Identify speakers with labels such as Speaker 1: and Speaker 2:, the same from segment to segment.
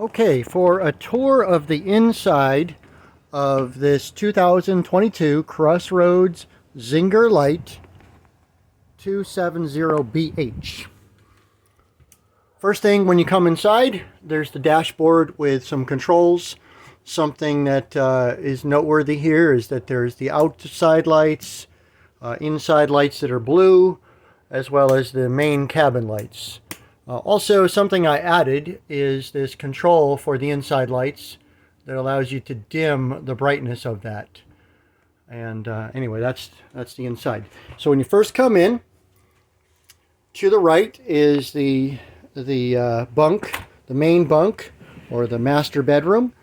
Speaker 1: Okay, for a tour of the inside of this 2022 Crossroads Zinger Lite 270BH. First thing when you come inside, there's the dashboard with some controls. Something that is noteworthy here is that there's the outside lights, inside lights that are blue, as well as the main cabin lights. Also, something I added is this control for the inside lights that allows you to dim the brightness of that. And anyway, that's the inside. So when you first come in, to the right is the bunk, the main bunk, or the master bedroom.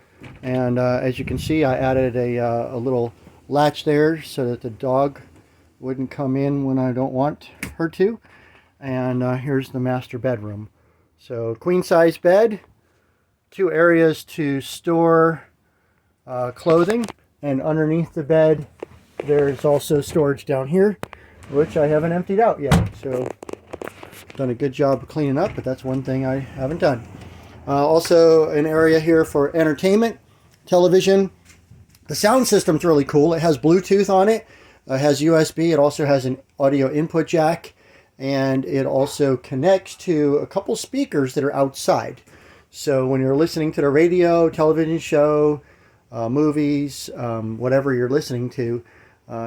Speaker 1: And as you can see, I added a little latch there so that the dog wouldn't come in when I don't want her to. And here's the master bedroom. So queen size bed, two areas to store clothing, and underneath the bed there's also storage down here, which I haven't emptied out yet. So done a good job of cleaning up, but that's one thing I haven't done. Also an area here for entertainment, television. The sound system's really cool. It has Bluetooth on it. It has USB. It also has an audio input jack. And it also connects to a couple speakers that are outside. So when you're listening to the radio, television show, movies, whatever you're listening to,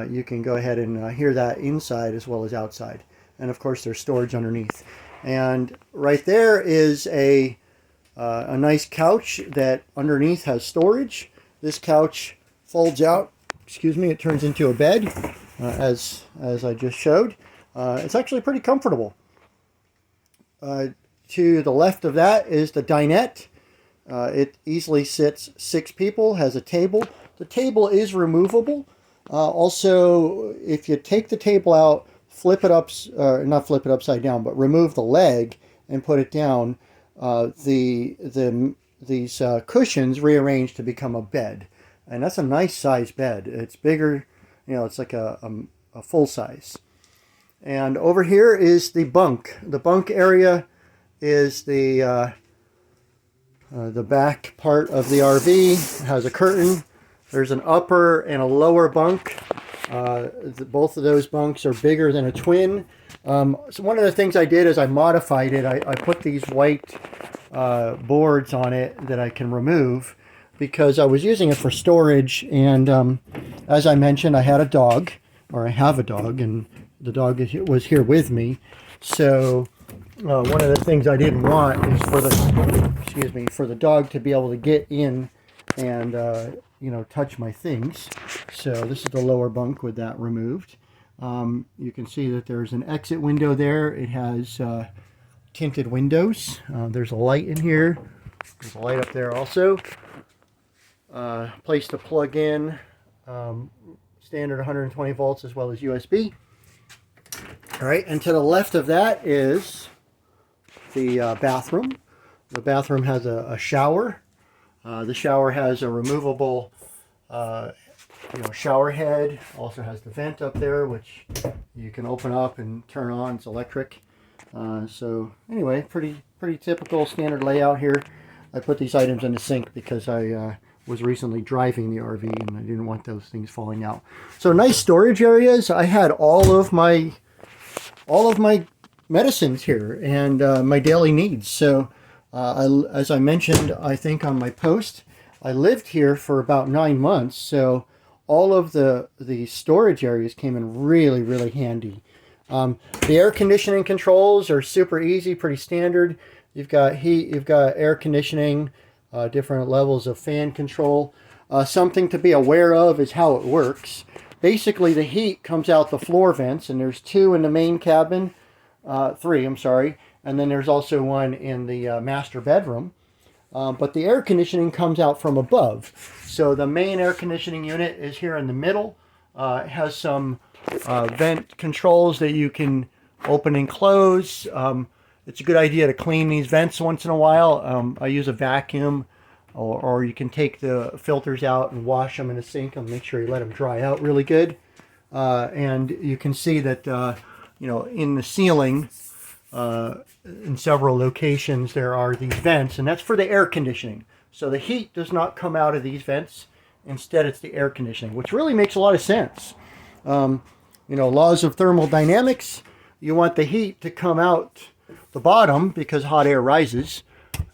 Speaker 1: you can go ahead and hear that inside as well as outside. And of course there's storage underneath. And right there is a nice couch that underneath has storage. This couch folds out, it turns into a bed, as I just showed. It's actually pretty comfortable. To the left of that is the dinette. It easily sits 6 people, has a table. The table is removable. Also, if you take the table out, flip it up, not flip it upside down, but remove the leg and put it down, these cushions rearrange to become a bed. And that's a nice size bed. It's bigger, it's like a full size. And over here is the bunk. The bunk area is the back part of the RV. It has a curtain. There's an upper and a lower bunk. Both of those bunks are bigger than a twin. So one of the things I did is I modified it. I put these white boards on it that I can remove because I was using it for storage. And as I mentioned, I had a dog, or I have a dog, and the dog was here with me. So one of the things I didn't want is for the dog to be able to get in and touch my things. So this is the lower bunk with that removed. You can see that there's an exit window there. It has tinted windows. There's a light in here. There's a light up there also. Place to plug in standard 120 volts as well as USB. All right, and to the left of that is the bathroom. The bathroom has a shower. The shower has a removable shower head. Also has the vent up there, which you can open up and turn on. It's electric. So anyway, pretty typical standard layout here. I put these items in the sink because I was recently driving the RV and I didn't want those things falling out. So nice storage areas. I had all of my medicines here and my daily needs. So as I mentioned, I think on my post, I lived here for about 9 months. So all of the storage areas came in really, really handy. The air conditioning controls are super easy, pretty standard. You've got heat, you've got air conditioning, different levels of fan control. Something to be aware of is how it works. Basically, the heat comes out the floor vents, and there's 2 in the main cabin, 3, I'm sorry, and then there's also one in the master bedroom. But the air conditioning comes out from above. So the main air conditioning unit is here in the middle. It has some vent controls that you can open and close. It's a good idea to clean these vents once in a while. I use a vacuum, or you can take the filters out and wash them in a sink and make sure you let them dry out really good. And you can see that, in the ceiling, in several locations there are these vents, and that's for the air conditioning. So the heat does not come out of these vents. Instead, it's the air conditioning, which really makes a lot of sense. Laws of thermodynamics, you want the heat to come out the bottom because hot air rises,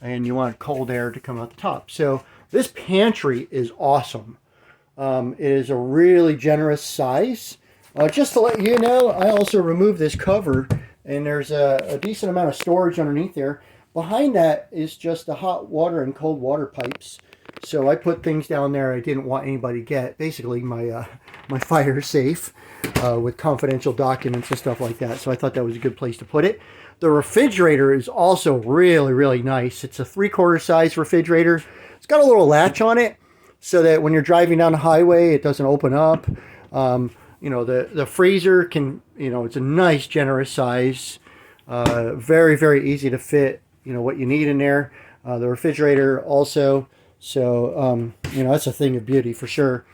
Speaker 1: and you want cold air to come out the top. So this pantry is awesome. It is a really generous size. Just to let you know, I also removed this cover, and there's a decent amount of storage underneath there. Behind that is just the hot water and cold water pipes. So I put things down there I didn't want anybody to get. Basically, my fire safe with confidential documents and stuff like that. So I thought that was a good place to put it. The refrigerator is also really, really nice. It's a 3/4 size refrigerator. It's got a little latch on it so that when you're driving down the highway, it doesn't open up. The freezer can, it's a nice, generous size. Very, very easy to fit, what you need in there. The refrigerator also. So, that's a thing of beauty for sure.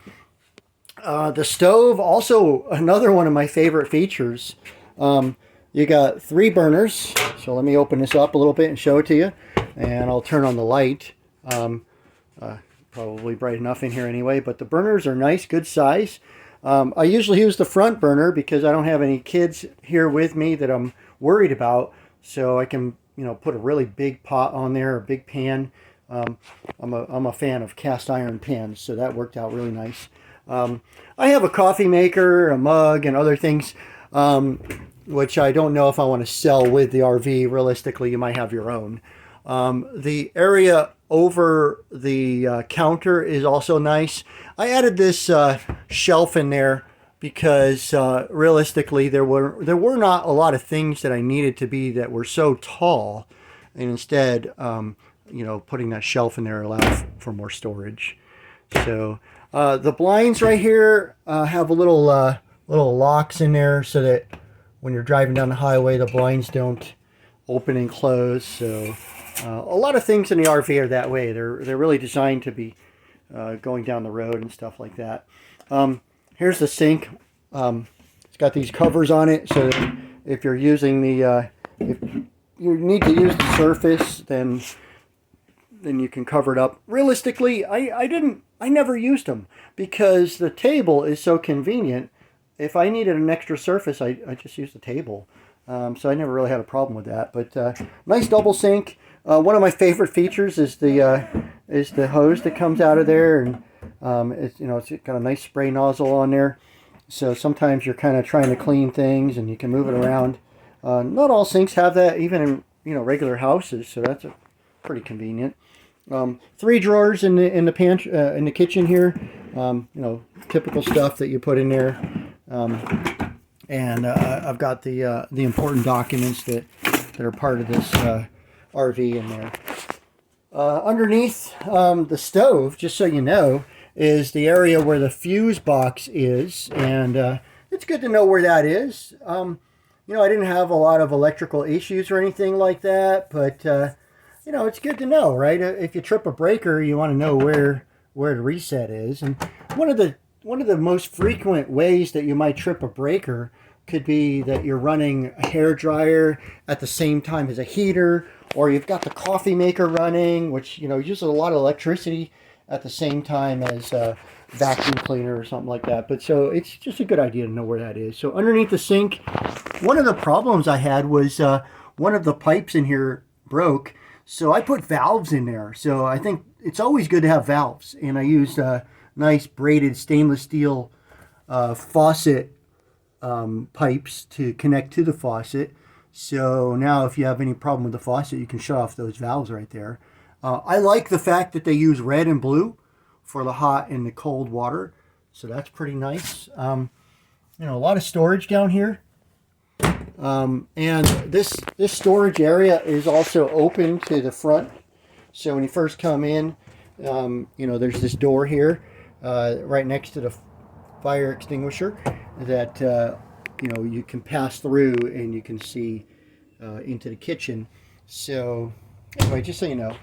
Speaker 1: The stove, also another one of my favorite features. You got 3 burners. So let me open this up a little bit and show it to you. And I'll turn on the light. Probably bright enough in here anyway. But the burners are nice, good size. I usually use the front burner because I don't have any kids here with me that I'm worried about. So I can, put a really big pot on there, a big pan. I'm a fan of cast iron pans, so that worked out really nice. I have a coffee maker, a mug, and other things, which I don't know if I want to sell with the RV. Realistically, you might have your own. The area over the counter is also nice. I added this shelf in there because realistically, there were not a lot of things that I needed to be that were so tall, and instead, putting that shelf in there allows for more storage. So the blinds right here have a little locks in there so that when you're driving down the highway, the blinds don't open and close. So a lot of things in the RV are that way. They're really designed to be going down the road and stuff like that. Here's the sink. It's got these covers on it, so that if you're using if you need to use the surface, then you can cover it up. Realistically, I never used them because the table is so convenient. If I needed an extra surface, I just used the table. So I never really had a problem with that. But nice double sink. One of my favorite features is the hose that comes out of there, and it's got a nice spray nozzle on there. So sometimes you're kind of trying to clean things and you can move it around. Not all sinks have that, even in regular houses. So that's pretty convenient. 3 drawers in the pantry, in the kitchen here. Typical stuff that you put in there. And I've got the important documents that are part of this RV in there. Underneath the stove, just so you know, is the area where the fuse box is, and it's good to know where that is. I didn't have a lot of electrical issues or anything like that, but it's good to know, right? If you trip a breaker, you want to know where the reset is. And one of the most frequent ways that you might trip a breaker could be that you're running a hair dryer at the same time as a heater, or you've got the coffee maker running, which uses a lot of electricity at the same time as a vacuum cleaner or something like that. But so it's just a good idea to know where that is. So underneath the sink, one of the problems I had was one of the pipes in here broke. So I put valves in there. So I think it's always good to have valves. And I used nice braided stainless steel faucet pipes to connect to the faucet. So now if you have any problem with the faucet, you can shut off those valves right there. I like the fact that they use red and blue for the hot and the cold water. So that's pretty nice. A lot of storage down here. And this storage area is also open to the front. So when you first come in, there's this door here right next to the fire extinguisher that you can pass through and you can see into the kitchen. So anyway, just so you know.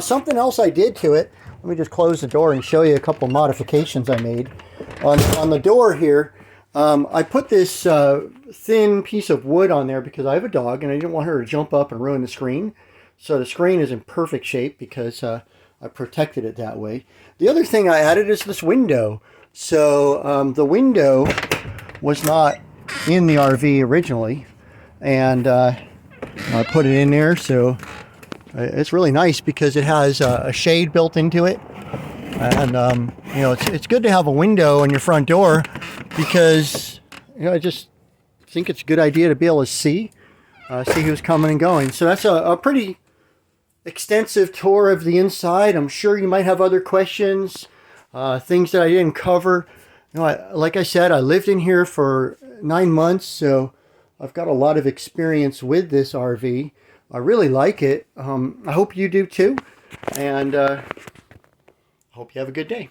Speaker 1: Something else I did to it, let me just close the door and show you a couple modifications I made. On the door here, I put this thin piece of wood on there because I have a dog and I didn't want her to jump up and ruin the screen. So the screen is in perfect shape because I protected it that way. The other thing I added is this window. So the window was not in the RV originally, and I put it in there. So it's really nice because it has a shade built into it. And, you know, it's good to have a window on your front door because, you know, I just think it's a good idea to be able to see who's coming and going. So that's a pretty extensive tour of the inside. I'm sure you might have other questions, things that I didn't cover. You know, like I said, I lived in here for 9 months, so I've got a lot of experience with this RV. I really like it. I hope you do too. And hope you have a good day.